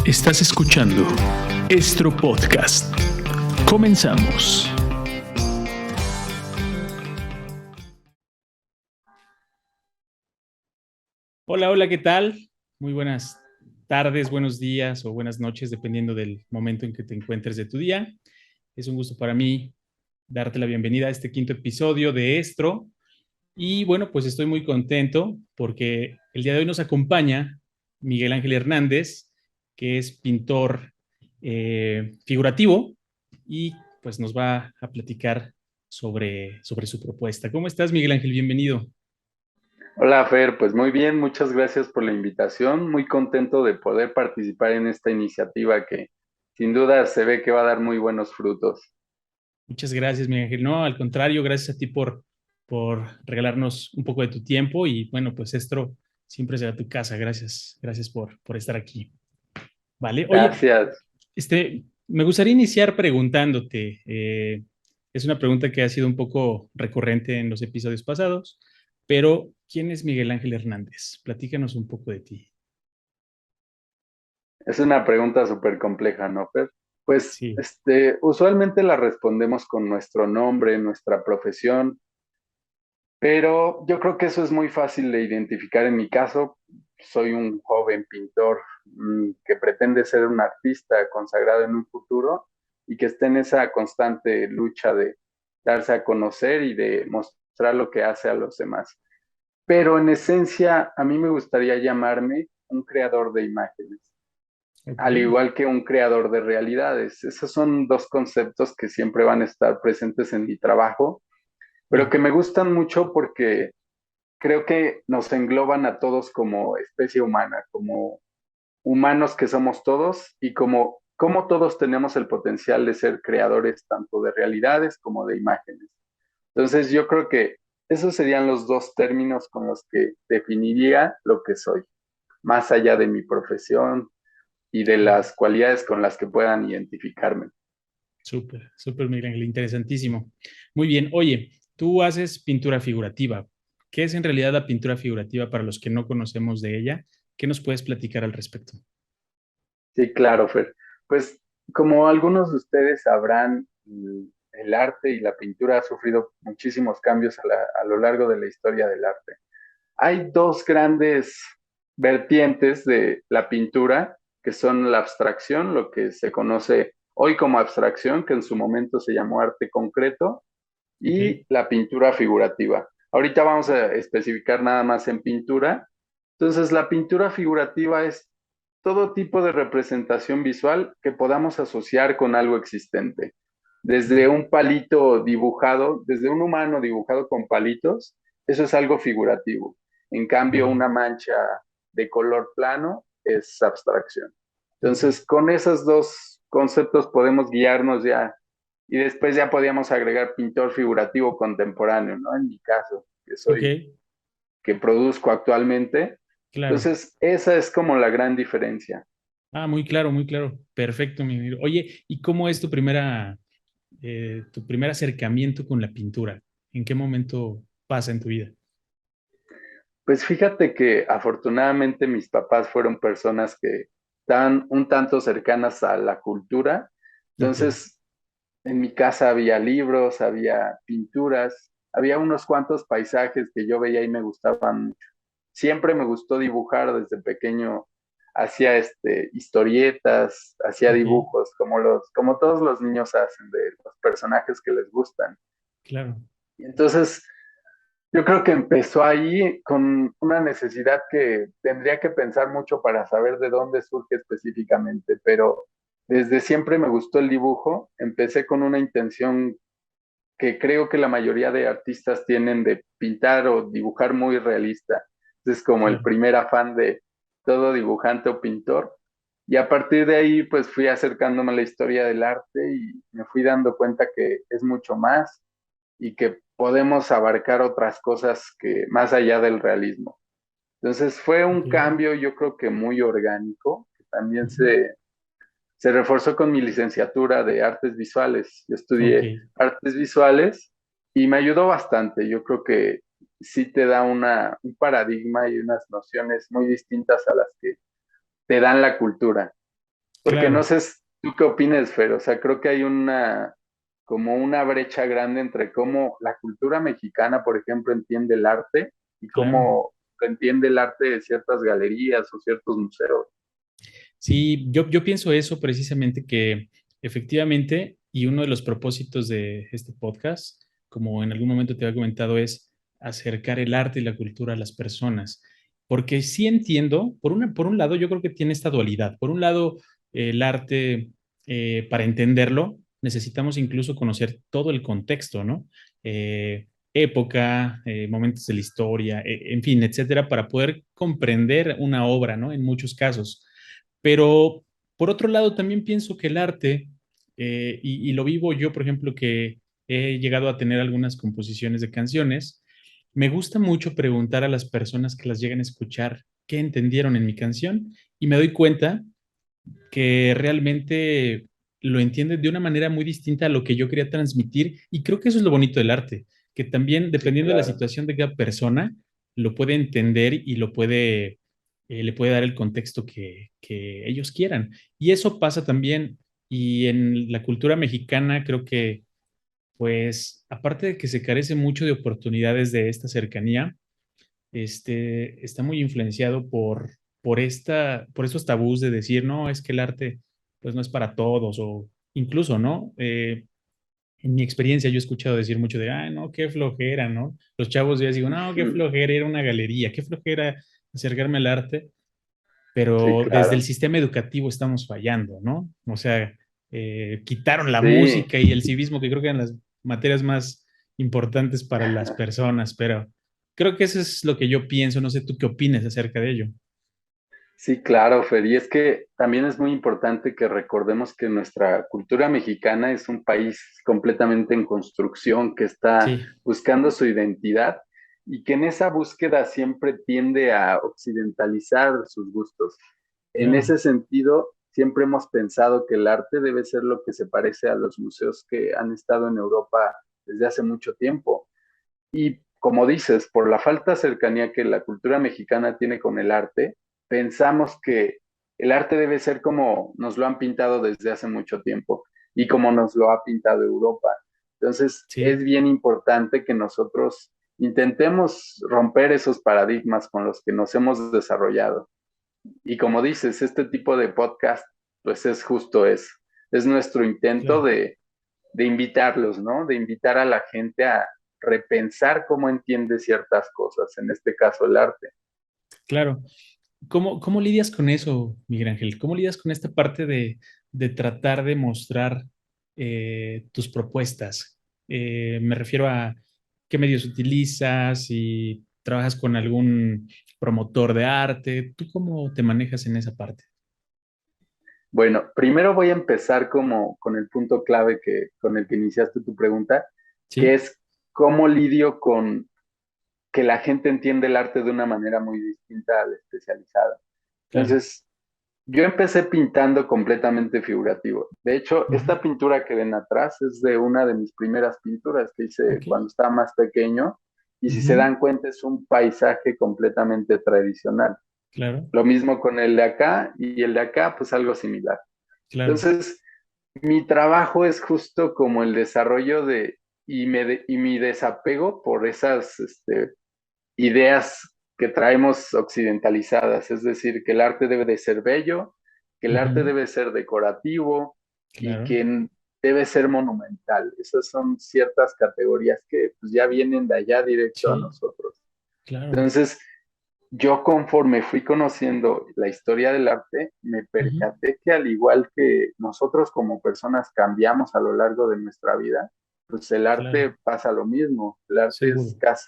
Estás escuchando Estro Podcast. Comenzamos. Hola, hola, ¿qué tal? Muy buenas tardes, buenos días o buenas noches, dependiendo del momento en que te encuentres de tu día. Es un gusto para mí darte la bienvenida a este quinto episodio de Estro. Y bueno, pues estoy muy contento porque el día de hoy nos acompaña Miguel Ángel Hernández, que es pintor figurativo y pues nos va a platicar sobre su propuesta. ¿Cómo estás, Miguel Ángel? Bienvenido. Hola Fer, pues muy bien, muchas gracias por la invitación. Muy contento de poder participar en esta iniciativa que sin duda se ve que va a dar muy buenos frutos. Muchas gracias, Miguel Ángel. No, al contrario, gracias a ti por regalarnos un poco de tu tiempo y bueno, pues esto siempre será tu casa. Gracias, gracias por estar aquí. Vale, oye, Gracias. me gustaría iniciar preguntándote, es una pregunta que ha sido un poco recurrente en los episodios pasados, pero ¿quién es Miguel Ángel Hernández? Platícanos un poco de ti. Es una pregunta súper compleja, ¿no, Fer? Pues Sí, usualmente la respondemos con nuestro nombre, nuestra profesión, pero yo creo que eso es muy fácil de identificar. En mi caso, soy un joven pintor que pretende ser un artista consagrado en un futuro y que esté en esa constante lucha de darse a conocer y de mostrar lo que hace a los demás. Pero en esencia, a mí me gustaría llamarme un creador de imágenes, ok. al igual que un creador de realidades. Esos son dos conceptos que siempre van a estar presentes en mi trabajo, pero Ya. que me gustan mucho porque creo que nos engloban a todos como especie humana, como humanos que somos todos y como todos tenemos el potencial de ser creadores tanto de realidades como de imágenes. Entonces yo creo que esos serían los dos términos con los que definiría lo que soy, más allá de mi profesión y de Claro. las cualidades con las que puedan identificarme. Súper, súper, Miguel Ángel, interesantísimo. Muy bien, oye, tú haces pintura figurativa. ¿Qué es en realidad la pintura figurativa para los que no conocemos de ella? ¿Qué nos puedes platicar al respecto? Sí, claro, Fer. Pues como algunos de ustedes sabrán, el arte y la pintura ha sufrido muchísimos cambios a lo largo de la historia del arte. Hay dos grandes vertientes de la pintura, que son la abstracción, lo que se conoce hoy como abstracción, que en su momento se llamó arte concreto, Ok, y la pintura figurativa. Ahorita vamos a especificar nada más en pintura. Entonces, la pintura figurativa es todo tipo de representación visual que podamos asociar con algo existente. Desde ya. un palito dibujado, desde un humano dibujado con palitos, eso es algo figurativo. En cambio, Vale, una mancha de color plano es abstracción. ok, Entonces, con esos dos conceptos podemos guiarnos ya y después ya podíamos agregar pintor figurativo contemporáneo, ¿no? En mi caso, ok, que produzco actualmente. claro. Entonces, esa es como la gran diferencia. Ah, muy claro, muy claro. Perfecto, mi amigo. Oye, ¿y cómo es tu primer acercamiento con la pintura? ¿En qué momento pasa en tu vida? Pues fíjate que afortunadamente mis papás fueron personas que están un tanto cercanas a la cultura. Ok, Entonces, en mi casa había libros, había pinturas, había unos cuantos paisajes que yo veía y me gustaban mucho. Siempre me gustó dibujar desde pequeño, hacía historietas, hacía ok, dibujos, como todos los niños hacen de los personajes que les gustan. claro. Y entonces yo creo que empezó ahí con una necesidad que tendría que pensar mucho para saber de dónde surge específicamente, pero desde siempre me gustó el dibujo. Empecé con una intención que creo que la mayoría de artistas tienen de pintar o dibujar muy realista. Es como el Claro. primer afán de todo dibujante o pintor. Y a partir de ahí, pues fui acercándome a la historia del arte y me fui dando cuenta que es mucho más y que podemos abarcar otras cosas que más allá del realismo. Entonces fue Ok. un cambio, yo creo que muy orgánico, que también Ujú. se reforzó con mi licenciatura de artes visuales. Yo Ok, estudié artes visuales y me ayudó bastante. Yo creo que sí te da un paradigma y unas nociones muy distintas a las que te dan la cultura. Porque no claro, sé tú qué opinas, Fer, o sea, creo que hay como una brecha grande entre cómo la cultura mexicana, por ejemplo, entiende el arte y claro. cómo entiende el arte de ciertas galerías o ciertos museos. Sí, yo pienso eso precisamente que efectivamente, y uno de los propósitos de este podcast, como en algún momento te había comentado, es acercar el arte y la cultura a las personas. Porque sí entiendo, por un lado, yo creo que tiene esta dualidad. Por un lado, el arte, para entenderlo, necesitamos incluso conocer todo el contexto, ¿no? Época, momentos de la historia, en fin, etcétera, para poder comprender una obra, ¿no? En muchos casos. Pero por otro lado, también pienso que el arte, y lo vivo yo, por ejemplo, que he llegado a tener algunas composiciones de canciones, me gusta mucho preguntar a las personas que las llegan a escuchar qué entendieron en mi canción y me doy cuenta que realmente lo entienden de una manera muy distinta a lo que yo quería transmitir y creo que eso es lo bonito del arte, que también Sí, dependiendo de la claro. situación de cada persona, lo puede entender y lo puede, le puede dar el contexto que ellos quieran. Y eso pasa también, y en la cultura mexicana creo que, pues, aparte de que se carece mucho de oportunidades de esta cercanía, está muy influenciado por estos tabús de decir, no, es que el arte pues no es para todos o incluso, ¿no? En mi experiencia yo he escuchado decir mucho de, ay, no, qué flojera, ¿no? Los chavos ya digo, no, qué flojera ir a una galería, qué flojera acercarme al arte, Sí, pero desde el claro. sistema educativo estamos fallando, ¿no? O sea, quitaron la Sí, música y el civismo, que creo que eran las materias más importantes para las personas, pero creo que eso es lo que yo pienso, no sé tú qué opinas acerca de ello. sí, claro, Fer. Y es que también es muy importante que recordemos que nuestra cultura mexicana es un país completamente en construcción, que está Sí, buscando su identidad y que en esa búsqueda siempre tiende a occidentalizar sus gustos. En claro, ese sentido, siempre hemos pensado que el arte debe ser lo que se parece a los museos que han estado en Europa desde hace mucho tiempo. Y como dices, por la falta de cercanía que la cultura mexicana tiene con el arte, pensamos que el arte debe ser como nos lo han pintado desde hace mucho tiempo y como nos lo ha pintado Europa. Entonces, es sí, bien importante que nosotros intentemos romper esos paradigmas con los que nos hemos desarrollado. Y como dices, este tipo de podcast, pues es justo eso. Es nuestro intento claro, de invitarlos, ¿no? De invitar a la gente a repensar cómo entiende ciertas cosas, en este caso el arte. claro. ¿Cómo lidias con eso, Miguel Ángel? ¿Cómo lidias con esta parte de tratar de mostrar tus propuestas? Me refiero a qué medios utilizas, si trabajas con algún promotor de arte, ¿tú cómo te manejas en esa parte? Bueno, primero voy a empezar como con el punto clave con el que iniciaste tu pregunta, que Sí, es cómo lidio con que la gente entiende el arte de una manera muy distinta a la especializada. claro. Entonces, yo empecé pintando completamente figurativo. De hecho, Ujú. esta pintura que ven atrás es de una de mis primeras pinturas que hice Ok. cuando estaba más pequeño. Y si se Ujú. dan cuenta, es un paisaje completamente tradicional. Claro, Lo mismo con el de acá y el de acá, pues algo similar. claro. Entonces, mi trabajo es justo como el desarrollo y mi desapego por esas ideas que traemos occidentalizadas, es decir, que el arte debe de ser bello, que el arte Ujú. debe ser decorativo y Claro, que debe ser monumental. Esas son ciertas categorías que pues, ya vienen de allá directo a sí, nosotros. claro. Entonces, yo conforme fui conociendo la historia del arte, me Ujú. percaté que al igual que nosotros como personas cambiamos a lo largo de nuestra vida, pues el Claro, arte pasa lo mismo. El arte es seguro. casi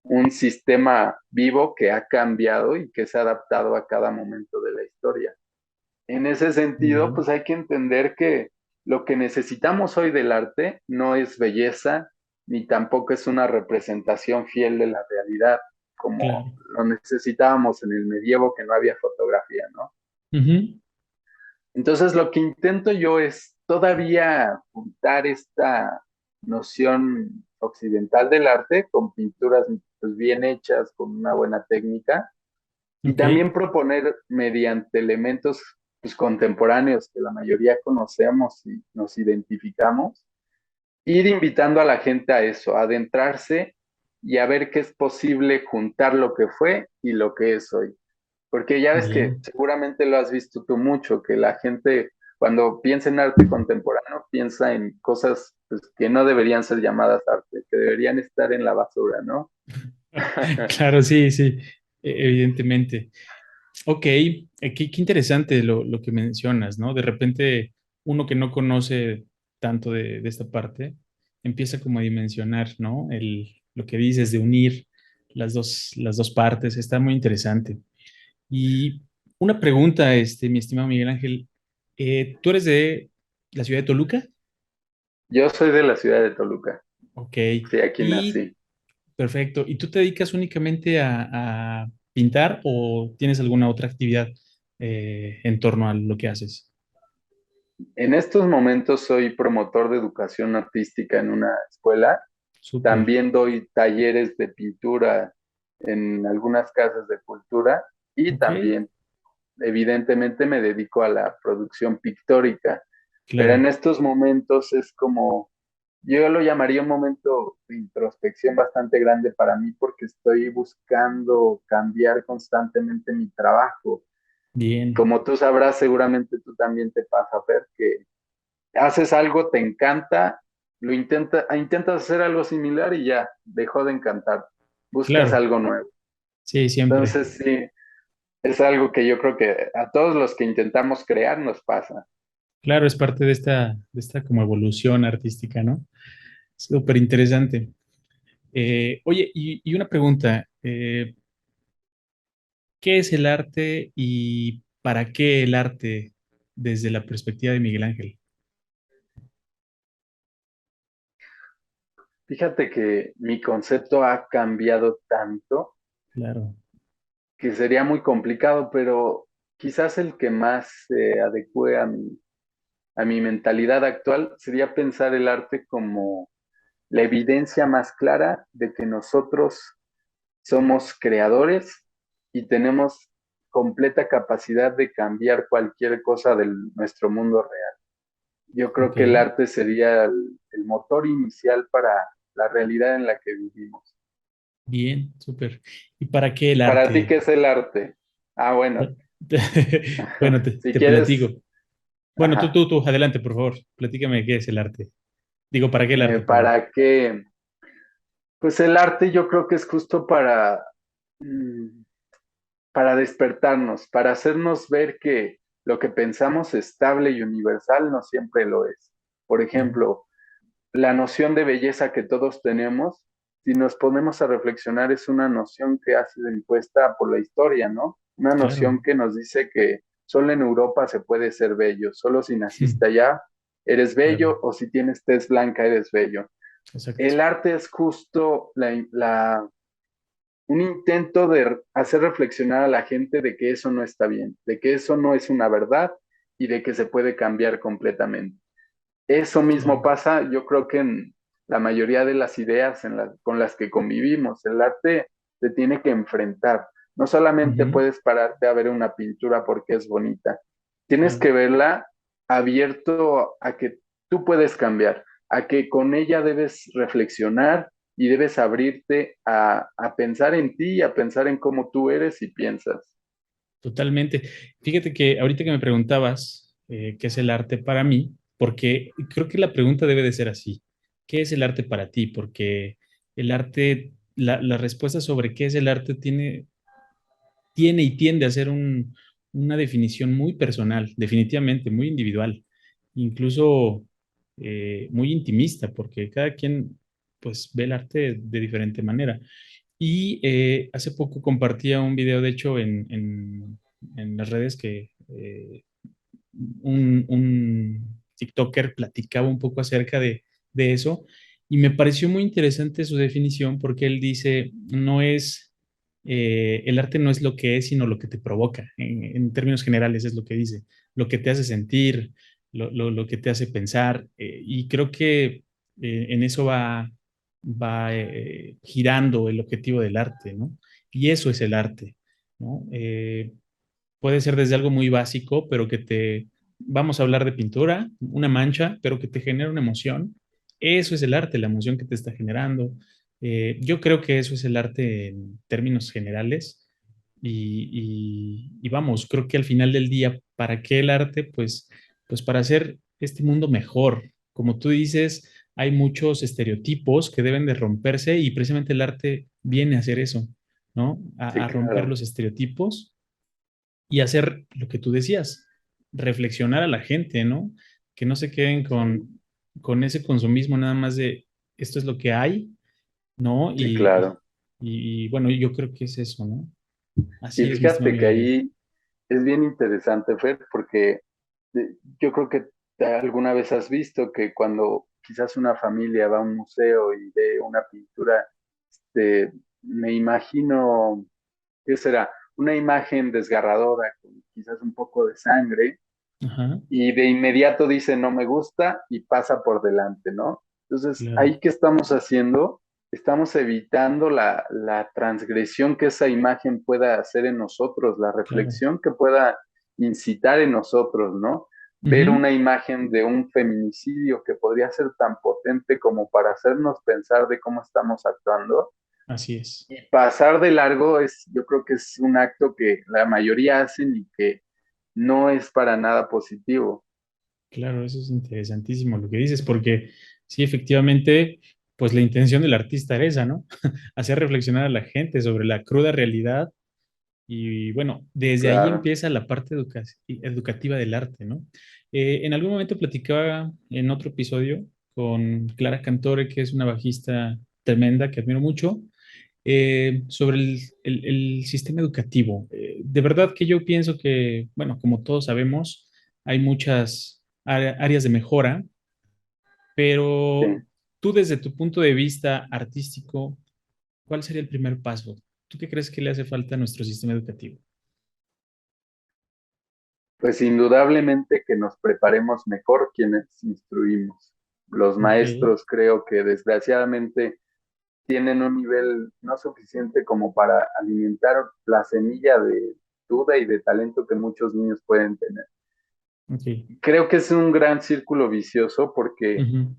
un sistema vivo que ha cambiado y que se ha adaptado a cada momento de la historia. En ese Muy sentido, bien. pues hay que entender que lo que necesitamos hoy del arte no es belleza, ni tampoco es una representación fiel de la realidad, como Claro. lo necesitábamos en el medievo que no había fotografía, ¿no? Ujú. Entonces, lo que intento yo es todavía juntar esta noción occidental del arte con pinturas pues, bien hechas, con una buena técnica, y Ok, también proponer mediante elementos pues, contemporáneos que la mayoría conocemos y nos identificamos, ir invitando a la gente a eso, a adentrarse y a ver qué es posible juntar lo que fue y lo que es hoy. Porque ya ves que Bien, seguramente lo has visto tú mucho, que la gente cuando piensa en arte contemporáneo piensa en cosas pues, que no deberían ser llamadas arte, que deberían estar en la basura, ¿no? claro, sí, sí, evidentemente. Ok, qué interesante lo que mencionas, ¿no? De repente uno que no conoce tanto de esta parte empieza como a dimensionar, ¿no? Lo que dices de unir las dos partes, está muy interesante. Y una pregunta, mi estimado Miguel Ángel, ¿tú eres de la ciudad de Toluca? Yo soy de la ciudad de Toluca, Ok, sí, aquí y nací. perfecto. ¿Y tú te dedicas únicamente a pintar o tienes alguna otra actividad en torno a lo que haces? En estos momentos soy promotor de educación artística en una escuela. Súper, También doy talleres de pintura en algunas casas de cultura y ok, también, evidentemente, me dedico a la producción pictórica. Pero claro, en estos momentos es como, yo lo llamaría un momento de introspección bastante grande para mí porque estoy buscando cambiar constantemente mi trabajo. bien, Como tú sabrás, seguramente tú también te pasa, Fer, que haces algo, te encanta, intentas hacer algo similar y ya, dejó de encantar. Buscas claro, algo nuevo. sí, siempre. Entonces, sí, es algo que yo creo que a todos los que intentamos crear nos pasa. Claro, es parte de esta como evolución artística, ¿no? Súper interesante. Oye, y una pregunta, ¿qué es el arte y para qué el arte desde la perspectiva de Miguel Ángel? Fíjate que mi concepto ha cambiado tanto Claro, que sería muy complicado, pero quizás el que más se adecue a mi mentalidad actual sería pensar el arte como la evidencia más clara de que nosotros somos creadores y tenemos completa capacidad de cambiar cualquier cosa de nuestro mundo real. Yo creo ok, que el arte sería el motor inicial para la realidad en la que vivimos. bien, súper. ¿Y para qué el ¿Para ti arte? qué es el arte? Ah, bueno, Bueno, si te quieres, platico. Bueno, ajá, adelante, por favor, platícame qué es el arte. Digo, ¿para qué el arte, perdón? ¿para qué? Pues el arte yo creo que es justo mm, para despertarnos, para hacernos ver que lo que pensamos estable y universal no siempre lo es. Por Ya, ejemplo, la noción de belleza que todos tenemos, si nos ponemos a reflexionar, es una noción que ha sido impuesta por la historia, ¿no? Una claro. noción que nos dice que solo en Europa se puede ser bello, solo si naciste allá eres Claro, bello o si tienes tez blanca eres bello. exacto. El arte es justo un intento de hacer reflexionar a la gente de que eso no está bien, de que eso no es una verdad y de que se puede cambiar completamente. Eso mismo Claro. pasa, yo creo que en la mayoría de las ideas con las que convivimos, el arte se tiene que enfrentar. No solamente Ujú, puedes pararte a ver una pintura porque es bonita, tienes claro. que verla abierto a que tú puedes cambiar, a que con ella debes reflexionar y debes abrirte a pensar en ti y a pensar en cómo tú eres y piensas. Totalmente. Fíjate que ahorita que me preguntabas qué es el arte para mí, porque creo que la pregunta debe de ser así. ¿Qué es el arte para ti? Porque el arte, la respuesta sobre qué es el arte tiene y tiende a ser una definición muy personal, definitivamente, muy individual, incluso muy intimista, porque cada quien pues ve el arte de diferente manera. Y hace poco compartía un video, de hecho, en las redes que un TikToker platicaba un poco acerca de eso y me pareció muy interesante su definición porque él dice, no es, el arte no es lo que es, sino lo que te provoca. En términos generales es lo que dice, lo que te hace sentir, lo que te hace pensar. Y creo que en eso va girando el objetivo del arte, ¿no? Y eso es el arte, ¿no? puede ser desde algo muy básico, pero que vamos a hablar de pintura, una mancha, pero que te genera una emoción. Eso es el arte, la emoción que te está generando. Yo creo que eso es el arte en términos generales. Y vamos, creo que al final del día, ¿para qué el arte? Pues para hacer este mundo mejor. Como tú dices, hay muchos estereotipos que deben de romperse y precisamente el arte viene a hacer eso, ¿no? Sí, A romper claro. los estereotipos y hacer lo que tú decías, reflexionar a la gente, ¿no? Que no se queden Sí, con ese consumismo nada más de esto es lo que hay, ¿no? sí, claro. Y bueno, yo creo que es eso, ¿no? Y Así es, mi estimado fíjate que Miguel Ángel. ahí es bien interesante, Fer, porque yo creo que alguna vez has visto que cuando quizás una familia va a un museo y ve una pintura, me imagino, ¿qué será? Una imagen desgarradora con quizás un poco de sangre Ajá, y de inmediato dice no me gusta y pasa por delante, ¿no? Entonces, claro, ahí qué estamos haciendo, estamos evitando la transgresión que esa imagen pueda hacer en nosotros, la claro. reflexión que pueda incitar en nosotros, ¿no? Ver Ujú, una imagen de un feminicidio que podría ser tan potente como para hacernos pensar de cómo estamos actuando así es. y pasar de largo es, yo creo que es un acto que la mayoría hacen y que no es para nada positivo. Claro, eso es interesantísimo lo que dices, porque sí, efectivamente, pues la intención del artista era esa, ¿no? Hacer reflexionar a la gente sobre la cruda realidad. Y bueno, desde ahí Claro, empieza la parte educativa del arte, ¿no? En algún momento platicaba en otro episodio con Clara Cantore, que es una bajista tremenda que admiro mucho, sobre el sistema educativo. De verdad que yo pienso que, bueno, como todos sabemos, hay muchas áreas de mejora, pero sí. tú desde tu punto de vista artístico, ¿cuál sería el primer paso? ¿Tú qué crees que le hace falta a nuestro sistema educativo? Pues indudablemente que nos preparemos mejor quienes instruimos. Los Ok. maestros creo que desgraciadamente tienen un nivel no suficiente como para alimentar la semilla de duda y de talento que muchos niños pueden tener. Ok. Creo que es un gran círculo vicioso porque Ujú.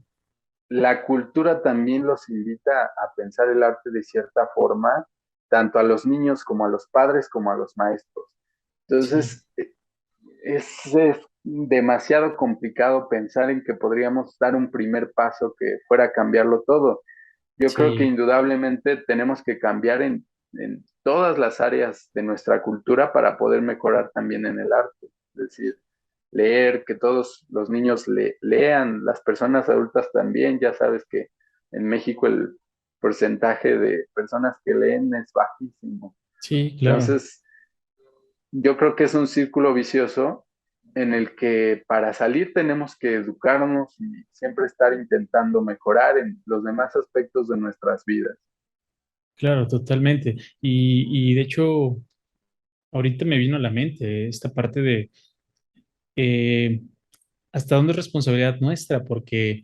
la cultura también los invita a pensar el arte de cierta forma, tanto a los niños como a los padres como a los maestros. Sí, Entonces, es demasiado complicado pensar en que podríamos dar un primer paso que fuera a cambiarlo todo. Yo creo que sí, indudablemente tenemos que cambiar en todas las áreas de nuestra cultura para poder mejorar también en el arte. Es decir, leer, que todos los niños lean, las personas adultas también. Ya sabes que en México el porcentaje de personas que leen es bajísimo. sí, claro, Entonces, yo creo que es un círculo vicioso en el que para salir tenemos que educarnos y siempre estar intentando mejorar en los demás aspectos de nuestras vidas. claro, totalmente. Y de hecho, ahorita me vino a la mente esta parte de eh, hasta dónde es responsabilidad nuestra, porque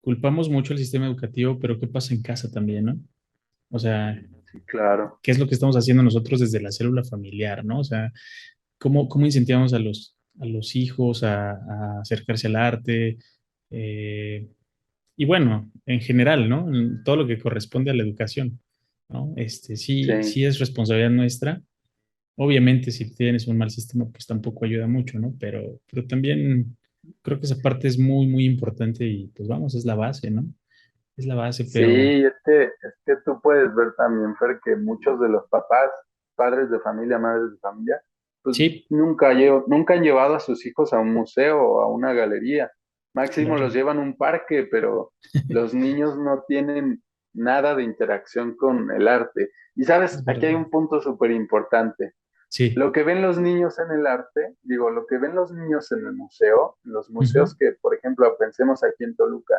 culpamos mucho al sistema educativo, pero ¿qué pasa en casa también, no? O sea, Sí, claro. ¿qué es lo que estamos haciendo nosotros desde la célula familiar, no? O sea, ¿cómo incentivamos a a los hijos a acercarse al arte? Eh, y bueno, en general, ¿no? En todo lo que corresponde a la educación, ¿no? Sí, Sí es responsabilidad nuestra. Obviamente, si tienes un mal sistema, pues tampoco ayuda mucho, ¿no? Pero también creo que esa parte es muy, muy importante y pues vamos, es la base, ¿no? Es la base, pero sí, es que tú puedes ver también, Fer, que muchos de los papás, padres de familia, madres de familia, pues sí, nunca han llevado a sus hijos a un museo o a una galería. Máximo claro, los llevan a un parque, pero los niños no tienen nada de interacción con el arte. Y sabes, es aquí hay verdad. un punto súper importante. Sí, Lo que ven los niños en el arte, digo, lo que ven los niños en el museo, los ujú, museos que, por ejemplo, pensemos aquí en Toluca,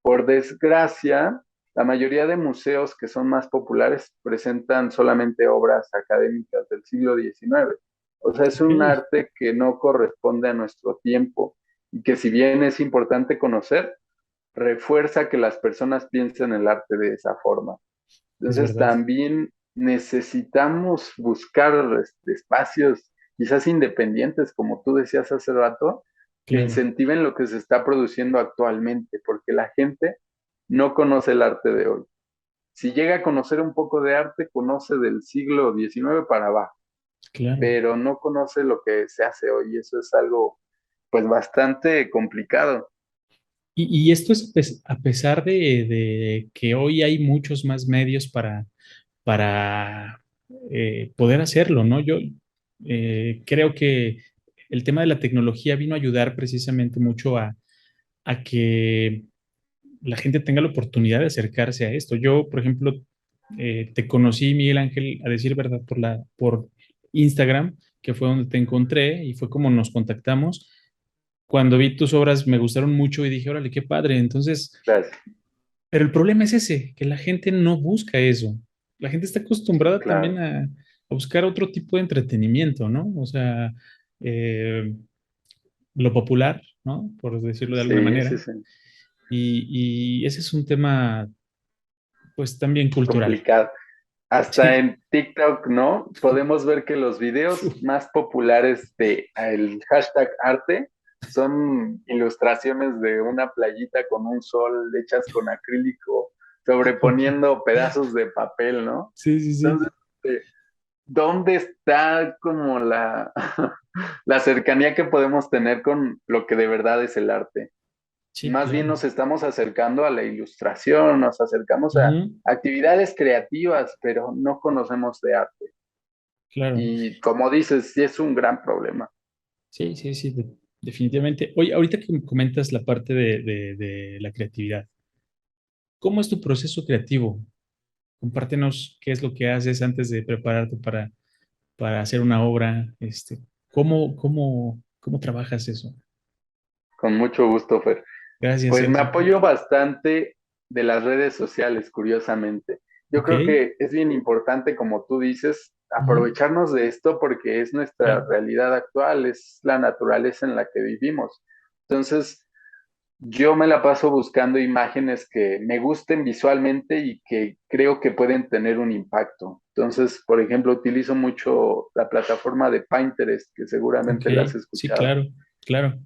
por desgracia, la mayoría de museos que son más populares presentan solamente obras académicas del siglo XIX. O sea, es ok, un arte que no corresponde a nuestro tiempo y que si bien es importante conocer, refuerza que las personas piensen el arte de esa forma. es Entonces verdad. también necesitamos buscar espacios. quizás independientes, como tú decías hace rato, que claro, incentiven lo que se está produciendo actualmente, porque la gente no conoce el arte de hoy. Si llega a conocer un poco de arte, conoce del siglo XIX para abajo, claro. pero no conoce lo que se hace hoy, y eso es algo pues bastante complicado. Y esto es a pesar de que hoy hay muchos más medios para poder hacerlo, ¿no? Yo creo que el tema de la tecnología vino a ayudar precisamente mucho a que la gente tenga la oportunidad de acercarse a esto. Yo, por ejemplo, te conocí, Miguel Ángel, a decir verdad, por Instagram, que fue donde te encontré y fue como nos contactamos. Cuando vi tus obras me gustaron mucho y dije, órale, qué padre. Entonces, Gracias. pero el problema es ese, que la gente no busca eso. La gente está acostumbrada también Claro, a buscar otro tipo de entretenimiento, ¿no? O sea, eh, lo popular, ¿no? Por decirlo de alguna sí, manera. sí, sí. Y ese es un tema, pues, también cultural. Complicado. Hasta Sí. en TikTok, ¿no? Podemos ver que los videos más populares de el hashtag arte son ilustraciones de una playita con un sol hechas con acrílico, Ok. sobreponiendo pedazos de papel, ¿no? Sí, sí, sí. Entonces, ¿dónde está como la cercanía que podemos tener con lo que de verdad es el arte? Sí, Más bien claro. nos estamos acercando a la ilustración, nos acercamos a Ujú, actividades creativas, pero no conocemos de arte. claro. Y como dices, sí es un gran problema. Sí, sí, sí, definitivamente. Oye, ahorita que me comentas la parte de la creatividad, ¿cómo es tu proceso creativo? Compártenos qué es lo que haces antes de prepararte para hacer una obra. ¿Cómo trabajas eso? Con mucho gusto, Fer. Gracias, Pues me Sergio. apoyo bastante de las redes sociales, curiosamente. Yo Ok. creo que es bien importante, como tú dices, Ujú, aprovecharnos de esto porque es nuestra claro. realidad actual, es la naturaleza en la que vivimos. Entonces, yo me la paso buscando imágenes que me gusten visualmente y que creo que pueden tener un impacto. Entonces, por ejemplo, utilizo mucho la plataforma de Pinterest, que Ok. seguramente la has Sí, escuchado. claro. Claro.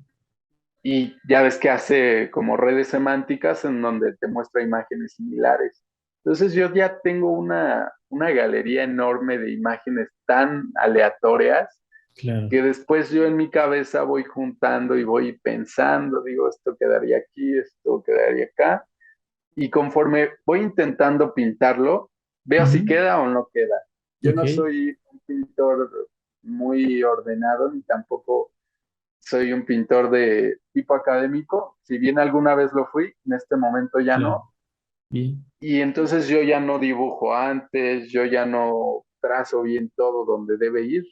Y ya ves que hace como redes semánticas en donde te muestra imágenes similares. Entonces yo ya tengo una galería enorme de imágenes tan aleatorias Claro. que después yo en mi cabeza voy juntando y voy pensando, digo, esto quedaría aquí, esto quedaría acá, y conforme voy intentando pintarlo, veo si Ujú, queda o no queda. Yo ok. no soy un pintor muy ordenado, ni tampoco soy un pintor de tipo académico, si bien alguna vez lo fui, en este momento ya Claro. no, Bien. y entonces yo ya no dibujo antes, yo ya no trazo bien todo donde debe ir.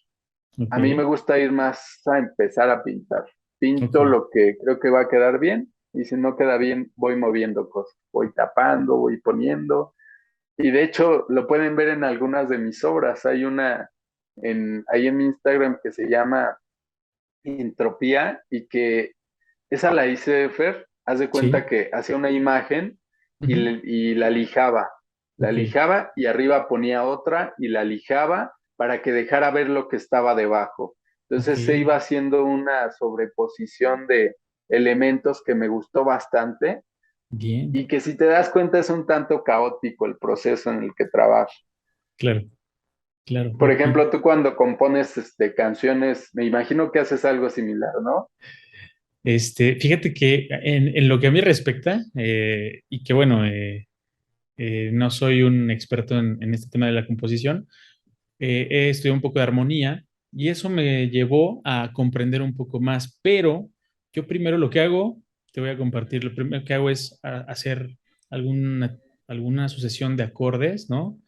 Ok. A mí me gusta ir más a empezar a pintar. Ok. Pinto lo que creo que va a quedar bien y si no queda bien voy moviendo cosas, voy tapando, voy poniendo y de hecho lo pueden ver en algunas de mis obras. Hay una ahí en mi Instagram que se llama Entropía y que esa la hice, Fer, haz de cuenta Sí. que hacía una imagen Ujú, y la lijaba. La ok. lijaba y arriba ponía otra y la lijaba para que dejara ver lo que estaba debajo. Ok. Entonces se iba haciendo una sobreposición de elementos que me gustó bastante y Bien. que si te das cuenta es un tanto caótico el proceso en el que trabajo. Claro. Claro. Por ejemplo, tú cuando compones canciones, me imagino que haces algo similar, ¿no? Fíjate que en lo que a mí respecta, y que bueno, no soy un experto en este tema de la composición, he estudiado un poco de armonía y eso me llevó a comprender un poco más, pero yo primero lo que hago, te voy a compartir, lo primero que hago es hacer alguna, alguna sucesión de acordes, ¿no?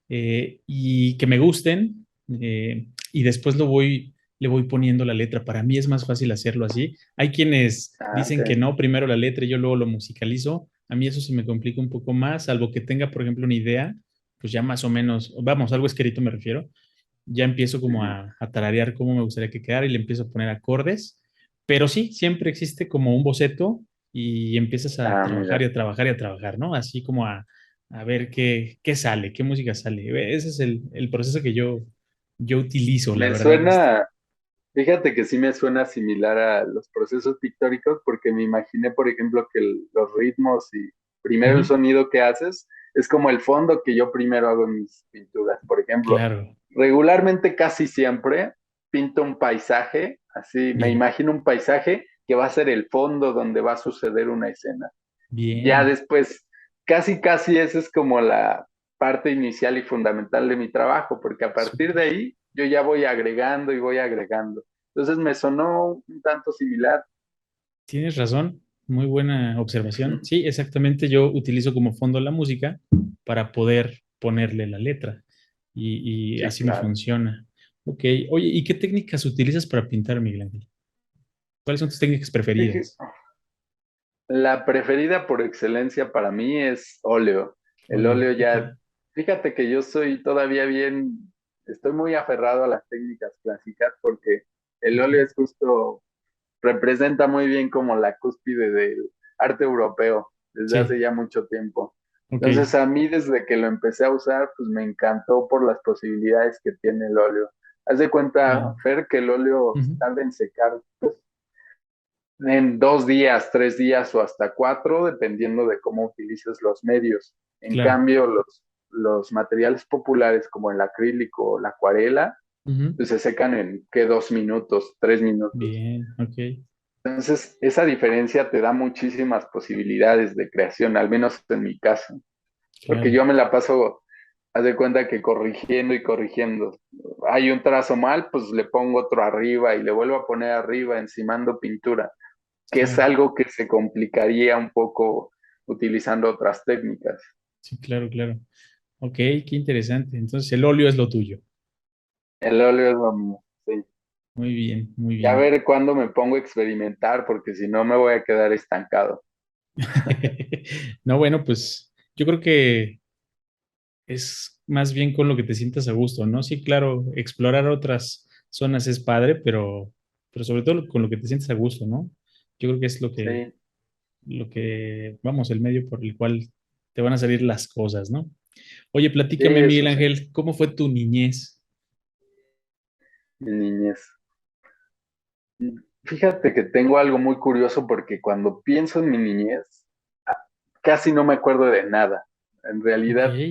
Y que me gusten, y después le voy poniendo la letra. Para mí es más fácil hacerlo así. Hay quienes Ah, ok. dicen que no, primero la letra y yo luego lo musicalizo. A mí eso se me complica un poco más, salvo que tenga, por ejemplo, una idea, pues ya más o menos, vamos, algo escrito me refiero, ya empiezo como Ujú. a tararear cómo me gustaría que quedara y le empiezo a poner acordes, pero sí, siempre existe como un boceto y empiezas a Ah, trabajar y mira. a trabajar y a trabajar, ¿no? Así como a ver qué sale, qué música sale. Ese es el proceso que yo utilizo, la Me verdad. suena, Fíjate que sí me suena similar a los procesos pictóricos porque me imaginé, por ejemplo, que los ritmos y primero el Ujú, sonido que haces es como el fondo que yo primero hago en mis pinturas. Por ejemplo, claro, regularmente casi siempre pinto un paisaje, así me bien, imagino un paisaje que va a ser el fondo donde va a suceder una escena. Ya bien. después, casi esa es como la parte inicial y fundamental de mi trabajo, porque a partir de Súper. ahí yo ya voy agregando y voy agregando. Entonces me sonó un tanto similar. Tienes razón, muy buena observación. Sí, exactamente, yo utilizo como fondo la música para poder ponerle la letra y Sí, así me claro. funciona. Ok, oye, ¿y qué técnicas utilizas para pintar, Miguel Ángel? ¿Cuáles son tus técnicas Fíjate, preferidas? la preferida por excelencia para mí es óleo. El Óleo, óleo ok. ya, fíjate que yo soy todavía bien, estoy muy aferrado a las técnicas clásicas porque el Ok, óleo es justo representa muy bien como la cúspide del arte europeo desde hace sí, ya mucho tiempo. ok, Entonces a mí desde que lo empecé a usar, pues me encantó por las posibilidades que tiene el óleo. Haz de cuenta, bien. Fer, que el óleo Ujú, tarda en secar pues, en 2 días, 3 días o hasta 4, dependiendo de cómo utilices los medios. En claro. cambio, los materiales populares como el acrílico o la acuarela, Ujú, pues se secan en ¿qué? 2 minutos, 3 minutos. bien, ok, Entonces, esa diferencia te da muchísimas posibilidades de creación, al menos en mi caso, porque claro. yo me la paso, haz de cuenta que corrigiendo y corrigiendo. Hay un trazo mal, pues le pongo otro arriba y le vuelvo a poner arriba, encimando pintura, que es Claro, algo que se complicaría un poco utilizando otras técnicas. sí, claro, claro. Ok, qué interesante. Entonces el óleo es lo tuyo. El óleo es lo mío, sí. Muy bien, muy Y a bien. ver cuándo me pongo a experimentar, porque si no me voy a quedar estancado. No, bueno, pues yo creo que es más bien con lo que te sientas a gusto, ¿no? Sí, claro, explorar otras zonas es padre, pero sobre todo con lo que te sientes a gusto, ¿no? Yo creo que es Sí, vamos, el medio por el cual te van a salir las cosas, ¿no? Oye, sí, platícame, Miguel eso sí, Ángel, ¿cómo fue tu niñez? mi niñez. Fíjate que tengo algo muy curioso porque cuando pienso en mi niñez, casi no me acuerdo de nada. En Ok, realidad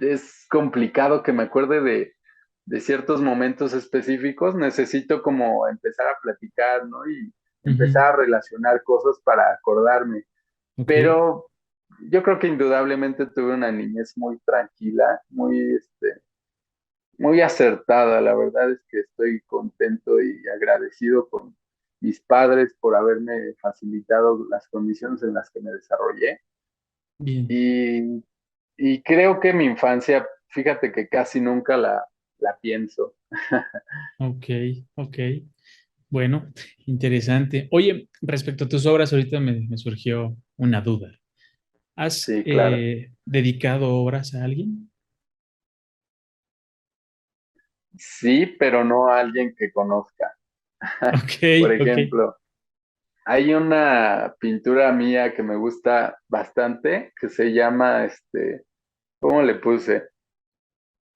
es complicado que me acuerde de ciertos momentos específicos. Necesito como empezar a platicar, ¿no? Y ujú, empezar a relacionar cosas para acordarme. ok, Pero yo creo que indudablemente tuve una niñez muy tranquila, muy acertada. La verdad es que estoy contento y agradecido con mis padres por haberme facilitado las condiciones en las que me desarrollé. bien, Y, y creo que mi infancia, fíjate que casi nunca la pienso. ok, ok. Bueno, interesante. Oye, respecto a tus obras, ahorita me surgió una duda. ¿Has Sí, claro. dedicado obras a alguien? Sí, pero no a alguien que conozca. Ok, Por ok, ejemplo, hay una pintura mía que me gusta bastante que se llama, ¿cómo le puse?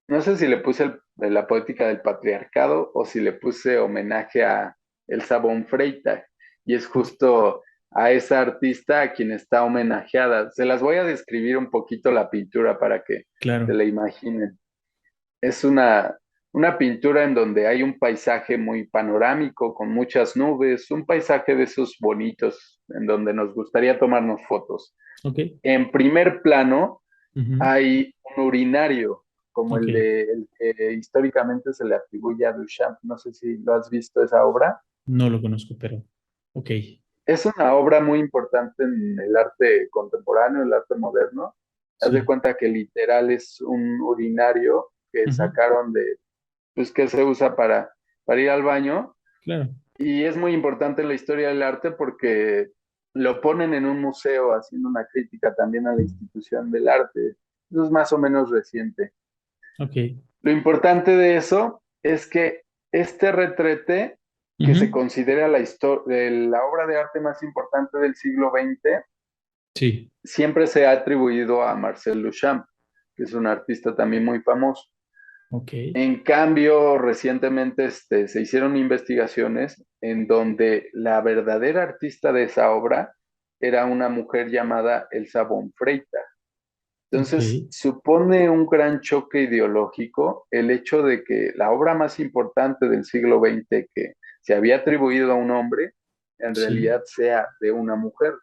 No sé si le puse la poética del patriarcado o si le puse homenaje a Elsa von Freytag. Y es ok, justo a esa artista a quien está homenajeada. Se las voy a describir un poquito la pintura para que se claro, la imaginen. Es una pintura en donde hay un paisaje muy panorámico, con muchas nubes, un paisaje de esos bonitos en donde nos gustaría tomarnos fotos. ok, En primer plano ujú, hay un urinario, como ok. el que históricamente se le atribuye a Duchamp. No sé si lo has visto esa obra. No lo conozco, pero ok, Es una obra muy importante en el arte contemporáneo, el arte moderno. Haz de sí, cuenta que literal es un urinario que ujú, sacaron pues que se usa para ir al baño. claro, Y es muy importante en la historia del arte porque lo ponen en un museo haciendo una crítica también a la institución del arte. Eso es más o menos reciente. ok, Lo importante de eso es que este retrete, que se ujú, considera la obra de arte más importante del siglo XX, sí, siempre se ha atribuido a Marcel Duchamp, que es un artista también muy famoso. Ok, En cambio, recientemente se hicieron investigaciones en donde la verdadera artista de esa obra era una mujer llamada Elsa von Freita. ok, Entonces, supone un gran choque ideológico el hecho de que la obra más importante del siglo XX que se había atribuido a un hombre, en sí, realidad sea de una mujer.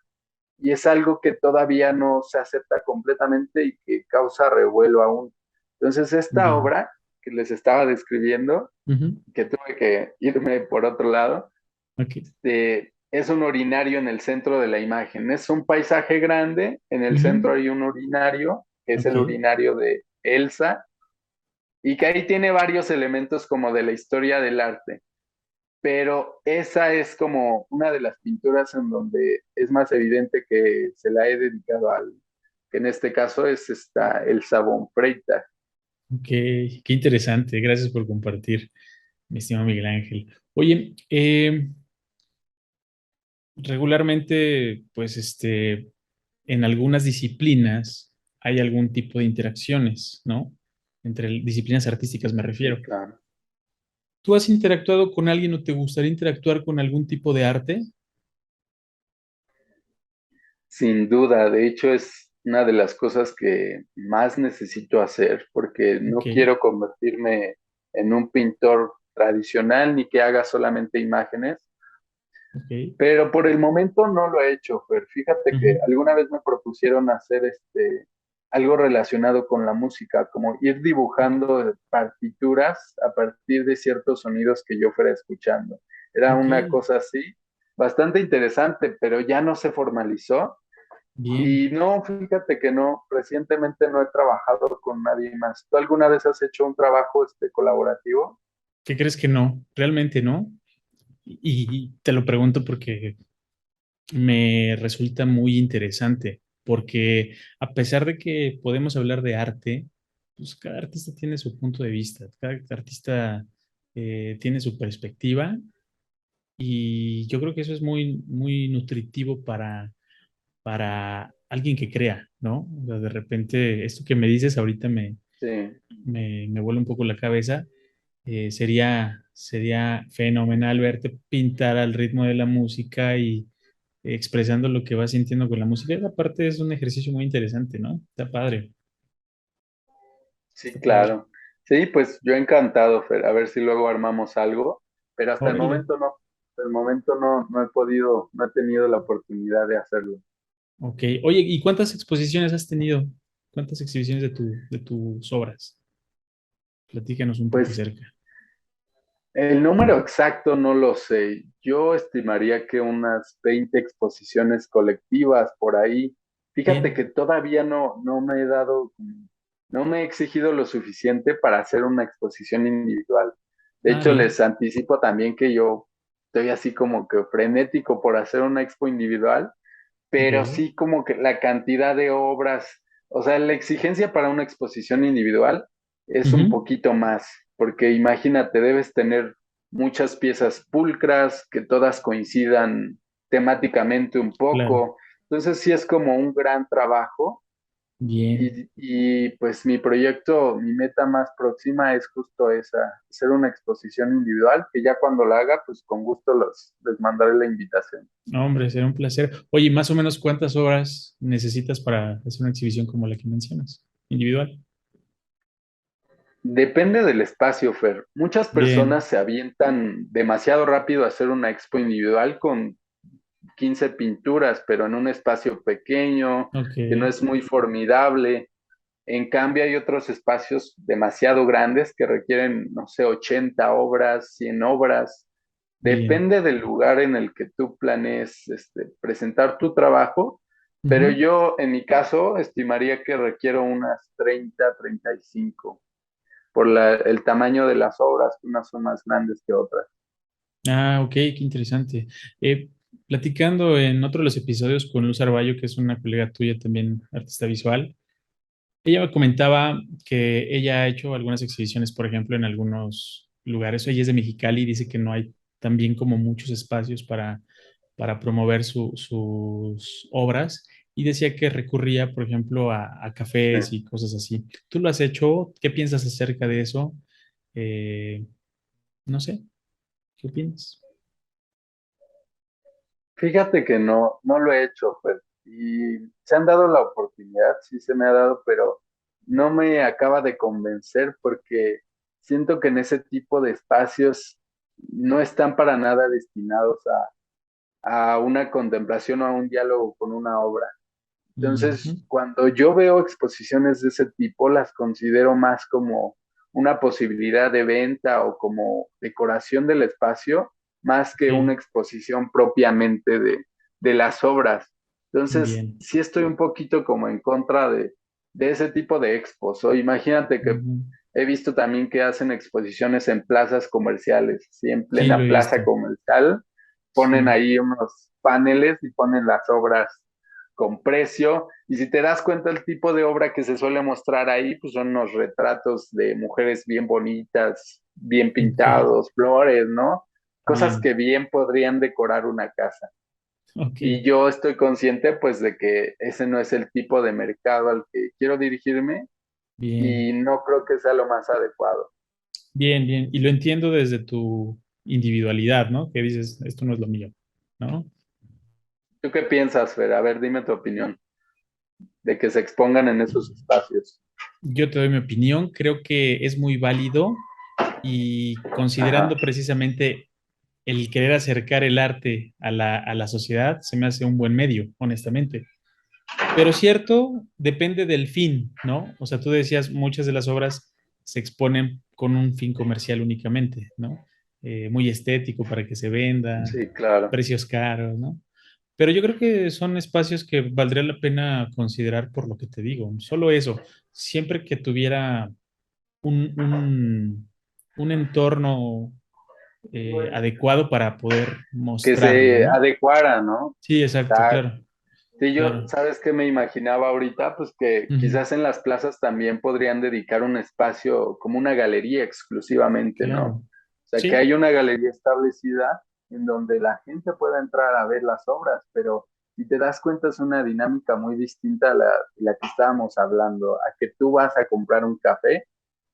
Y es algo que todavía no se acepta completamente y que causa revuelo aún. Entonces, esta bien. obra que les estaba describiendo, Ujú, que tuve que irme por otro lado, ok, es un urinario en el centro de la imagen. Es un paisaje grande, en el ujú, centro hay un urinario, que es ok, el urinario de Elsa, y que ahí tiene varios elementos como de la historia del arte. Pero esa es como una de las pinturas en donde es más evidente que se la he dedicado al, que en este caso es esta Elsa von Freitag. ok, qué interesante. Gracias por compartir, mi estimado Miguel Ángel. Oye, regularmente, pues, en algunas disciplinas hay algún tipo de interacciones, ¿no? Entre disciplinas artísticas me Sí, refiero. claro. ¿Tú has interactuado con alguien o te gustaría interactuar con algún tipo de arte? Sin duda, de hecho es una de las cosas que más necesito hacer porque Ok, no quiero convertirme en un pintor tradicional ni que haga solamente imágenes, ok. pero por el momento no lo he hecho, Fer. Fíjate que Ujú, alguna vez me propusieron hacer algo relacionado con la música, como ir ok, dibujando partituras a partir de ciertos sonidos que yo fuera escuchando. Era ok, una cosa así, bastante interesante, pero ya no se formalizó. bien. Y no, fíjate que no, recientemente no he trabajado con nadie más. ¿Tú alguna vez has hecho un trabajo colaborativo? ¿Qué crees que no? Realmente no. Y te lo pregunto porque me resulta muy interesante, porque a pesar de que podemos hablar de arte, pues cada artista tiene su punto de vista, cada artista tiene su perspectiva y yo creo que eso es muy, muy nutritivo para alguien que crea, ¿no? O sea, de repente, esto que me dices ahorita Sí. me vuela un poco la cabeza. Sería fenomenal verte pintar al ritmo de la música y expresando lo que vas sintiendo con la música. Esa parte es un ejercicio muy interesante, ¿no? Está padre, Sí, está padre. claro. Sí, pues yo encantado, Fer, a ver si luego armamos algo, pero hasta el Órale, momento no, hasta el momento no, no he podido, no he tenido la oportunidad de hacerlo. ok. Oye, ¿y cuántas exposiciones has tenido? ¿Cuántas exhibiciones de tus obras? Platícanos un poco Pues acerca. el número exacto no lo sé. Yo estimaría que unas 20 exposiciones colectivas por ahí. Fíjate que Bien. todavía no me he dado, no me he exigido lo suficiente para hacer una exposición individual. De Ah, hecho, bien. les anticipo también que yo estoy así como que frenético por hacer una expo individual, pero Ok. sí como que la cantidad de obras, o sea, la exigencia para una exposición individual es un Ujú, poquito más, porque imagínate, debes tener muchas piezas pulcras que todas coincidan temáticamente un claro. poco, entonces sí es como un gran trabajo Bien. y pues mi proyecto, mi meta más próxima es justo esa, hacer una exposición individual que ya cuando la haga, pues con gusto les mandaré la invitación. No, hombre, será un placer. Oye, más o menos cuántas horas necesitas para hacer una exhibición como la que mencionas, individual. Depende del espacio, Fer. Muchas personas Bien, se avientan demasiado rápido a hacer una expo individual con 15 pinturas, pero en un espacio pequeño, ok, que no es muy formidable. En cambio, hay otros espacios demasiado grandes que requieren, no sé, 80 obras, 100 obras. bien. Depende del lugar en el que tú planees presentar tu trabajo, pero Ujú. yo, en mi caso, estimaría que requiero unas 30, 35 por el tamaño de las obras, que unas son más grandes que otras. Ah, ok, qué interesante. Platicando en otro de los episodios con Luz Arballo, que es una colega tuya también, artista visual, ella me comentaba que ella ha hecho algunas exhibiciones, por ejemplo, en algunos lugares. Ella es de Mexicali y dice que no hay también como muchos espacios para promover sus obras y decía que recurría, por ejemplo, a Sí. cafés y cosas así. ¿Tú lo has hecho? ¿Qué piensas acerca de eso? Eh, no sé, ¿qué opinas? Fíjate que no lo he hecho, pues, y se han dado la oportunidad, sí se me ha dado, pero no me acaba de convencer porque siento que en ese tipo de espacios no están para nada destinados a una contemplación o a un diálogo con una obra. Ujú. Entonces, cuando yo veo exposiciones de ese tipo, las considero más como una posibilidad de venta o como decoración del espacio, más que una Ok, exposición propiamente de las obras. Entonces, bien. sí estoy un poquito como en contra de ese tipo de expos. O imagínate que Ujú. he visto también que hacen exposiciones en plazas comerciales, ¿sí? En Sí, lo plena he plaza visto. comercial, ponen Sí, ahí unos paneles y ponen las obras con precio. Y si te das cuenta, el tipo de obra que se suele mostrar ahí, pues son unos retratos de mujeres bien bonitas, bien ok, pintados, flores, ¿no? Cosas bien, que bien podrían decorar una casa. ok, Y yo estoy consciente, pues, de que ese no es el tipo de mercado al que quiero dirigirme bien, y no creo que sea lo más adecuado. bien, bien. Y lo entiendo desde tu individualidad, ¿no? Que dices, esto no es lo mío, ¿no? ¿Tú qué piensas, Fer? A ver, dime tu opinión de que se expongan en esos espacios. Yo te doy mi opinión, creo que es muy válido y Ajá, considerando precisamente el querer acercar el arte a la sociedad, se me hace un buen medio, honestamente. Pero cierto, depende del fin, ¿no? O sea, tú decías, muchas de las obras se exponen con un fin comercial únicamente, ¿no? Muy estético para que se venda, sí, claro. precios caros, ¿no? Pero yo creo que son espacios que valdría la pena considerar por lo que te digo. Solo eso, siempre que tuviera un, un, un entorno adecuado para poder Que mostrarlo, se ¿no? adecuara, ¿no? Sí, exacto, Exacto. claro, Sí, yo, claro. ¿sabes qué me imaginaba ahorita? Pues que Ujú, quizás en las plazas también podrían dedicar un espacio como una galería exclusivamente, ¿no? O claro. sea, que Sí, hay una galería establecida en donde la gente pueda entrar a ver las obras, pero si te das cuenta es una dinámica muy distinta a la que estábamos hablando, a que tú vas a comprar un café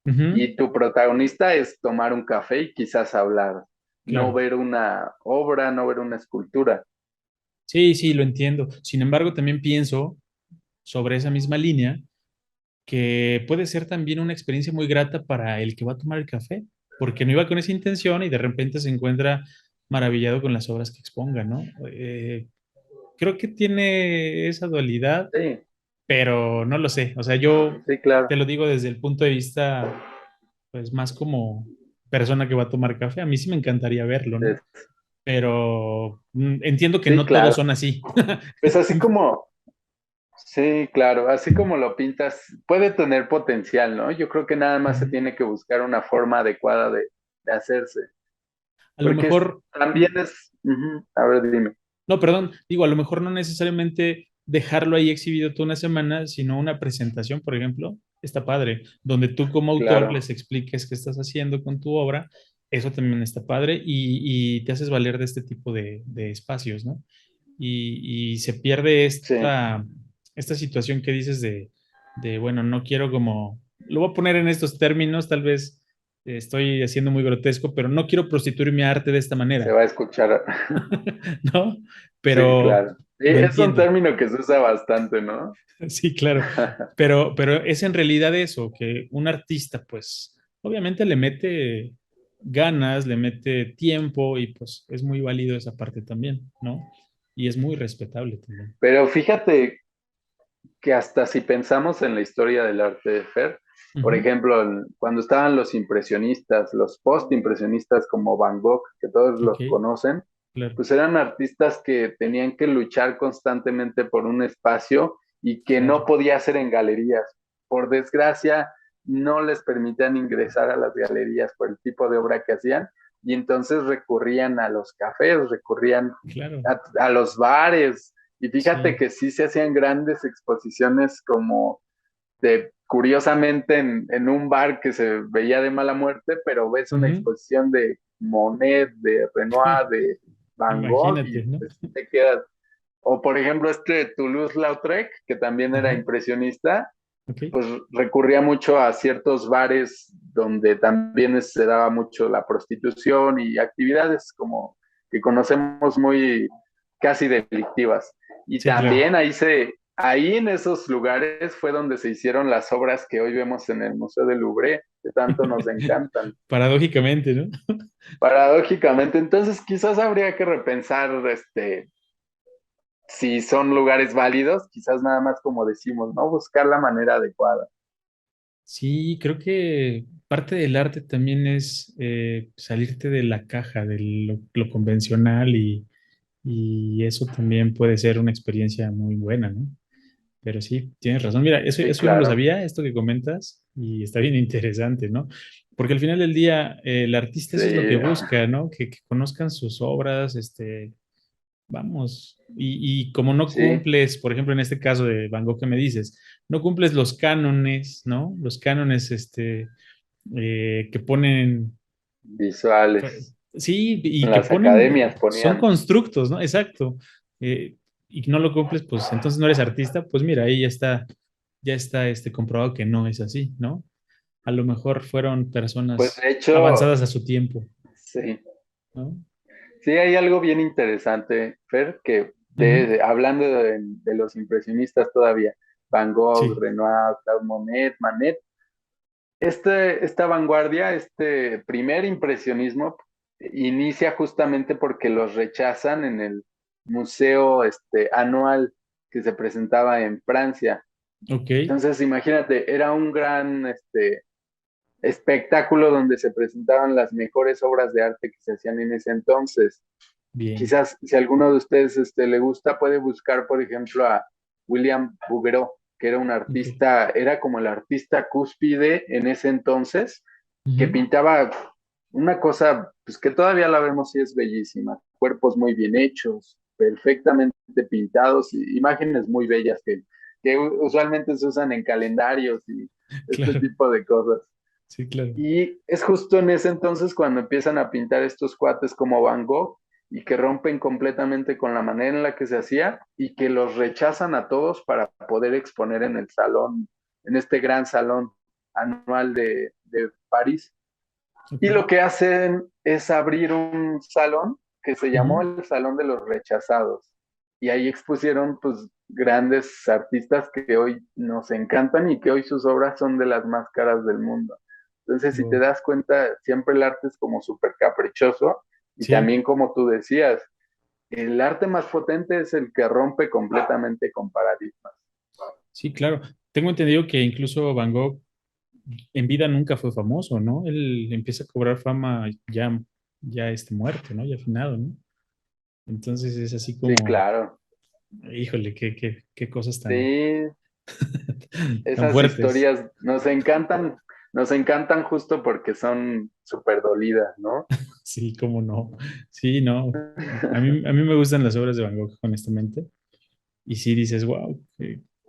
ujú, y tu protagonista es tomar un café y quizás hablar, no claro. ver una obra, no ver una escultura. Sí, sí, lo entiendo. Sin embargo, también pienso sobre esa misma línea que puede ser también una experiencia muy grata para el que va a tomar el café, porque no iba con esa intención y de repente se encuentra maravillado con las obras que exponga, ¿no? Creo que tiene esa dualidad, Sí, pero no lo sé. O sea, yo sí, claro. te lo digo desde el punto de vista, pues más como persona que va a tomar café. A mí sí me encantaría verlo, ¿no? Pero entiendo que Sí, no todos claro. son así. Pues así como, sí, claro, así como lo pintas, puede tener potencial, ¿no? Yo creo que nada más se Ujú. tiene que buscar una forma adecuada de hacerse, A lo porque mejor, también es, ujú, a ver, dime, no, perdón, digo, a lo mejor no necesariamente dejarlo ahí exhibido toda una semana, sino una presentación, por ejemplo, está padre, donde tú como autor claro, les expliques qué estás haciendo con tu obra, eso también está padre y te haces valer de este tipo de espacios, ¿no? Y se pierde sí, esta situación que dices bueno, no quiero como, lo voy a poner en estos términos, tal vez estoy haciendo muy grotesco, pero no quiero prostituir mi arte de esta se manera, va a escuchar, ¿no? sí, Pero claro. Sí, lo es un entiendo, término que se usa bastante, ¿no? sí, claro, pero es en realidad eso, que un artista, pues, obviamente le mete ganas, le mete tiempo y pues es muy válido esa parte también, ¿no? Y es muy respetable también. Pero fíjate que hasta si pensamos en la historia del arte de Fer, por Ujú, ejemplo, cuando estaban los impresionistas, los post-impresionistas como Van Gogh, que todos ok, los conocen, claro, pues eran artistas que tenían que luchar constantemente por un espacio y que no claro, podía ser en galerías. Por desgracia, no les permitían ingresar a las galerías por el tipo de obra que hacían y entonces recurrían a los cafés, recurrían claro, a los bares, y fíjate sí, que sí se hacían grandes exposiciones como curiosamente en un bar que se veía de mala muerte, pero ves una ujú, exposición de Monet, de Renoir, de Van Gogh imagínate, y ¿no? pues te quedas. O por ejemplo, Toulouse-Lautrec, que también era Ajá, impresionista, ok. pues recurría mucho a ciertos bares donde también se daba mucho la prostitución y actividades como que conocemos muy casi delictivas. Y Sí, claro. también ahí en esos lugares fue donde se hicieron las obras que hoy vemos en el Museo del Louvre, que tanto nos encantan. Paradójicamente, ¿no? Paradójicamente, entonces quizás habría que repensar si son lugares válidos, quizás nada más como decimos, ¿no? Buscar la manera adecuada. Sí, creo que parte del arte también es salirte de la caja, de lo convencional y eso también puede ser una experiencia muy buena, ¿no? Pero sí, tienes razón. Mira, Sí, eso yo no lo claro. sabía, esto que comentas, y está bien interesante, ¿no? Porque al final del día, el artista eso es lo que Sí, busca, ¿no? Que conozcan sus obras, vamos, y como no sí, cumples, por ejemplo, en este caso de Van Gogh que me dices, no cumples los cánones, ¿no? Los cánones, que ponen, visuales. sí, y En que las ponen, academias son ponían, constructos, ¿no? Exacto. Y no lo cumples, pues entonces no eres artista, pues mira, ahí ya está comprobado que no es así, ¿no? A lo mejor fueron pues personas de hecho, avanzadas a su tiempo, sí, ¿no? sí hay algo bien interesante, Fer, que Ujú. hablando de los impresionistas todavía, Van Gogh, Sí, Renoir, Claude Monet, Manet, esta vanguardia, este primer impresionismo, inicia justamente porque los rechazan en el museo anual que se presentaba en Francia. ok, Entonces, imagínate, era un gran espectáculo donde se presentaban las mejores obras de arte que se hacían en ese entonces. bien, Quizás si a alguno de ustedes le gusta, puede buscar, por ejemplo, a William Bouguereau, que era un ok. artista, era como el artista cúspide en ese entonces, que Ujú. pintaba una cosa, pues que todavía la vemos y es bellísima, cuerpos muy bien hechos, perfectamente pintados, y imágenes muy bellas que usualmente se usan en calendarios y este Claro, tipo de cosas. sí, claro. Y es justo en ese entonces cuando empiezan a pintar estos cuates como Van Gogh y que rompen completamente con la manera en la que se hacía y que los rechazan a todos para poder exponer en el salón, en este gran salón anual de París. Ok. Y lo que hacen es abrir un salón que se llamó Ujú. el Salón de los Rechazados. Y ahí expusieron pues grandes artistas que hoy nos encantan y que hoy sus obras son de las más caras del mundo. Entonces, si te Wow. das cuenta, siempre el arte es como súper caprichoso y Sí, también como tú decías, el arte más potente es el que rompe completamente con paradigmas. sí, claro. Tengo entendido que incluso Van Gogh en vida nunca fue famoso, ¿no? Él empieza a cobrar fama ya muerto, ¿no? Ya afinado, ¿no? Entonces es así Sí, como, claro. híjole, qué cosas Sí, tan esas fuertes. historias nos encantan justo porque son súper dolidas, ¿no? Sí, cómo no. Sí, no. A mí me gustan las obras de Van Gogh, honestamente. Y sí dices, wow,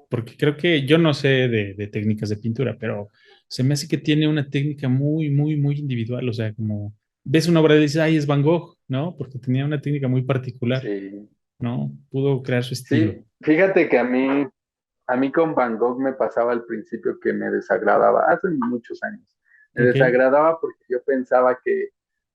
porque creo que yo no sé de técnicas de pintura, pero se me hace que tiene una técnica muy individual. O sea, como ves una obra y dices, ay, es Van Gogh, ¿no? Porque tenía una técnica muy particular, Sí, ¿no? Pudo crear su estilo. sí, fíjate que a mí con Van Gogh me pasaba al principio que me desagradaba, hace muchos años, me Ok, desagradaba porque yo pensaba que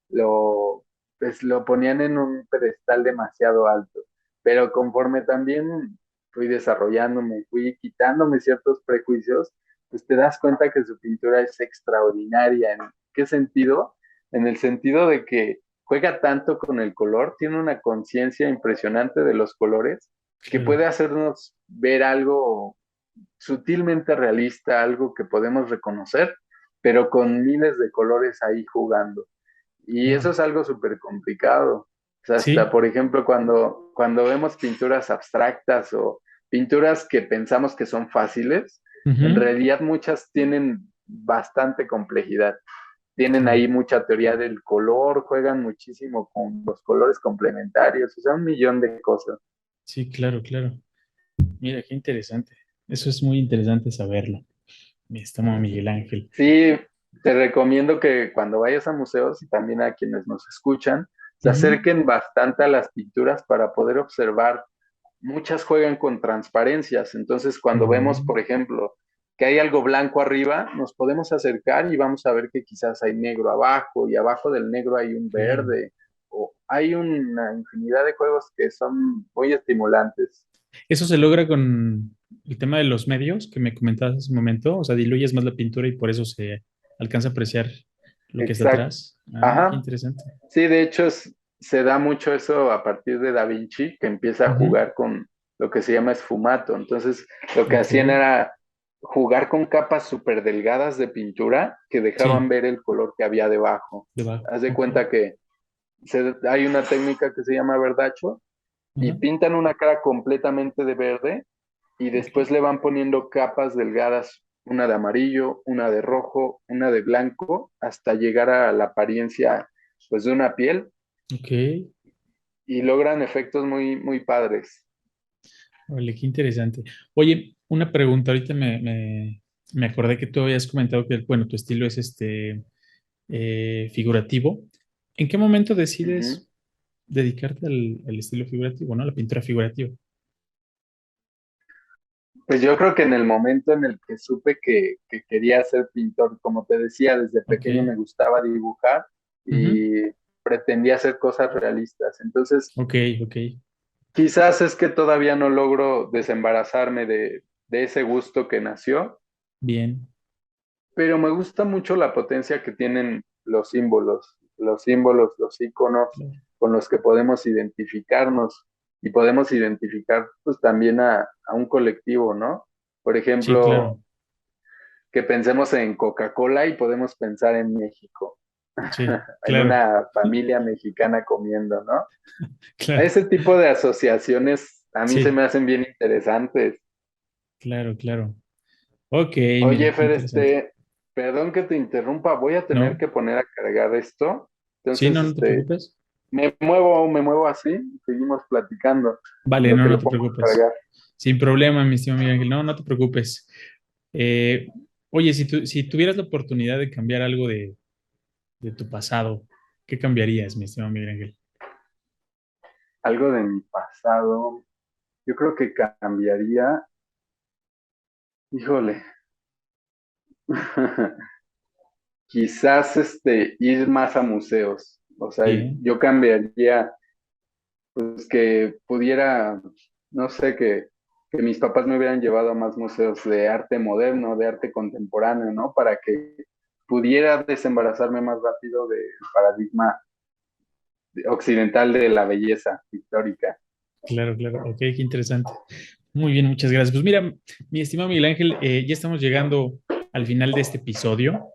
lo, pues, lo ponían en un pedestal demasiado alto, pero conforme también fui desarrollándome, fui quitándome ciertos prejuicios, pues te das cuenta que su pintura es extraordinaria. ¿En qué sentido? En el sentido de que juega tanto con el color, tiene una conciencia impresionante de los colores, que claro. puede hacernos ver algo sutilmente realista, algo que podemos reconocer, pero con miles de colores ahí jugando. Y eso Claro. es algo súper complicado. O sea, hasta, Sí. por ejemplo, cuando vemos pinturas abstractas o pinturas que pensamos que son fáciles, en Ujú. realidad muchas tienen bastante complejidad. Tienen Claro. ahí mucha teoría del color, juegan muchísimo con los colores complementarios, o sea, un millón de cosas. Sí, claro, claro. Mira, qué interesante. Eso es muy interesante saberlo. Mi estimado Miguel Ángel. Sí, te recomiendo que cuando vayas a museos y también a quienes nos escuchan, se Ujú. acerquen bastante a las pinturas para poder observar. muchas juegan con transparencias. Entonces, cuando vemos, Mm, por ejemplo, que hay algo blanco arriba, nos podemos acercar y vamos a ver que quizás hay negro abajo y abajo del negro hay un claro. verde. O hay una infinidad de juegos que son muy estimulantes. Eso se logra con el tema de los medios que me comentabas hace un momento, o sea, diluyes más la pintura y por eso se alcanza a apreciar lo que está Exacto. atrás. Ah, qué Ajá. interesante. Sí, de hecho se da mucho eso a partir de Da Vinci, que empieza a Ujú. jugar con lo que se llama esfumato. Entonces, lo que Ok, hacían era jugar con capas súper delgadas de pintura que dejaban sí, ver el color que había debajo. debajo. Haz de Ok. cuenta que hay una técnica que se llama verdacho y Ajá. pintan una cara completamente de verde y Ok, después le van poniendo capas delgadas, una de amarillo, una de rojo, una de blanco, hasta llegar a la apariencia pues de una piel ok. y logran efectos muy, muy padres. Vale, qué interesante. Oye, una pregunta, ahorita me acordé que tú habías comentado que, bueno, tu estilo es figurativo. ¿En qué momento Ujú. decides dedicarte al estilo figurativo, ¿no? A la pintura figurativa. Pues yo creo que en el momento en el que supe que quería ser pintor, como te decía, desde Ok. pequeño me gustaba dibujar Ujú. y pretendía hacer cosas realistas. Entonces, Ok, ok. quizás es que todavía no logro desembarazarme de ese gusto que nació, Bien. pero me gusta mucho la potencia que tienen los símbolos, los iconos Claro. con los que podemos identificarnos y podemos identificar pues también a un colectivo, ¿no? Por Sí, ejemplo, claro. que pensemos en Coca-Cola y podemos pensar en México, Sí, en claro. una familia mexicana comiendo, ¿no? Claro. Ese tipo de asociaciones a mí se Sí, me hacen bien interesantes. claro, claro. Ok, Oye, mira, qué Fer, interesante. perdón que te interrumpa, voy a tener No, que poner a cargar esto. sí, Entonces, no, no te preocupes. me muevo así, seguimos platicando en Vale, lo no, que no lo te pongo a preocupes. cargar. Sin problema, mi estimado Miguel Ángel. No, no te preocupes. Eh, oye, si tuvieras la oportunidad de cambiar algo de tu pasado, ¿qué cambiarías, mi estimado Miguel Ángel? Algo de mi pasado, yo creo que cambiaría, híjole, quizás ir más a museos. O sea, Bien, yo cambiaría, pues que pudiera, no sé, que mis papás me hubieran llevado a más museos de arte moderno, de arte contemporáneo, ¿no? Para que pudiera desembarazarme más rápido del paradigma occidental de la belleza histórica. claro, claro. Ok, qué interesante. Muy bien, muchas gracias. Pues mira, mi estimado Miguel Ángel, ya estamos llegando al final de este episodio,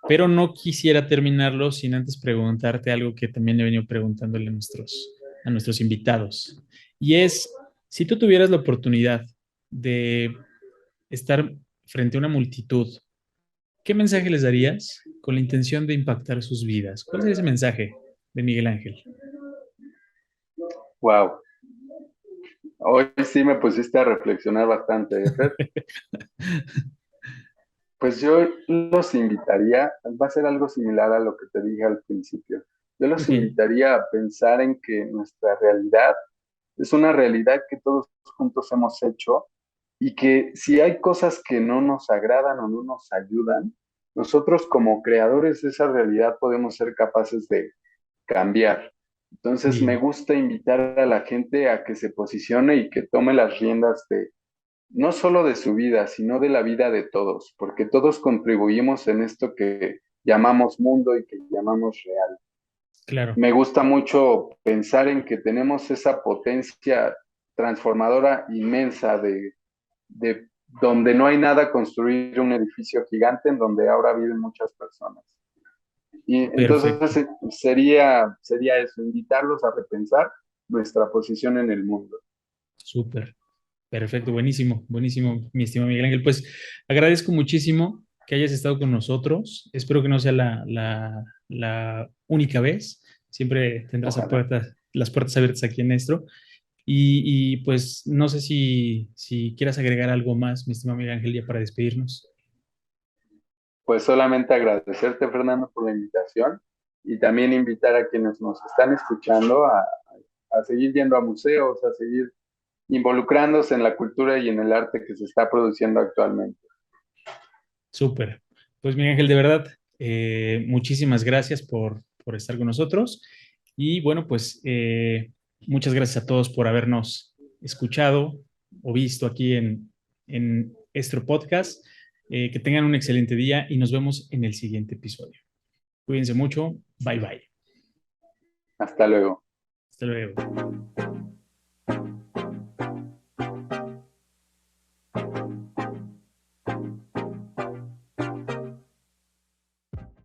pero no quisiera terminarlo sin antes preguntarte algo que también he venido preguntándole a nuestros invitados. Y es, si tú tuvieras la oportunidad de estar frente a una multitud, ¿qué mensaje les darías con la intención de impactar sus vidas? ¿Cuál sería ese mensaje de Miguel Ángel? Wow, hoy sí me pusiste a reflexionar bastante, Fer. Pues yo los invitaría, va a ser algo similar a lo que te dije al principio. Yo los Ok, invitaría a pensar en que nuestra realidad es una realidad que todos juntos hemos hecho y que si hay cosas que no nos agradan o no nos ayudan, nosotros como creadores de esa realidad podemos ser capaces de cambiar. Entonces me bien, gusta invitar a la gente a que se posicione y que tome las riendas de no solo de su vida, sino de la vida de todos, porque todos contribuimos en esto que llamamos mundo y que llamamos real. claro. Me gusta mucho pensar en que tenemos esa potencia transformadora inmensa de donde no hay nada construir un edificio gigante en donde ahora viven muchas personas. Y Perfecto. entonces sería eso, invitarlos a repensar nuestra posición en el mundo. Súper. Perfecto, buenísimo, buenísimo, mi estimado Miguel Ángel. Pues agradezco muchísimo que hayas estado con nosotros. Espero que no sea la única vez. Siempre tendrás Ojalá. las puertas abiertas aquí en Nestro. Pues no sé si quieras agregar algo más, mi estimado Miguel Ángel, ya para despedirnos. Pues solamente agradecerte, Fernando, por la invitación y también invitar a quienes nos están escuchando a seguir yendo a museos, a seguir involucrándose en la cultura y en el arte que se está produciendo actualmente. Súper. Pues Miguel Ángel, de verdad, muchísimas gracias por estar con nosotros. Y bueno, pues muchas gracias a todos por habernos escuchado o visto aquí en este podcast. Que tengan un excelente día y nos vemos en el siguiente episodio. Cuídense mucho. Bye bye. Hasta luego. Hasta luego.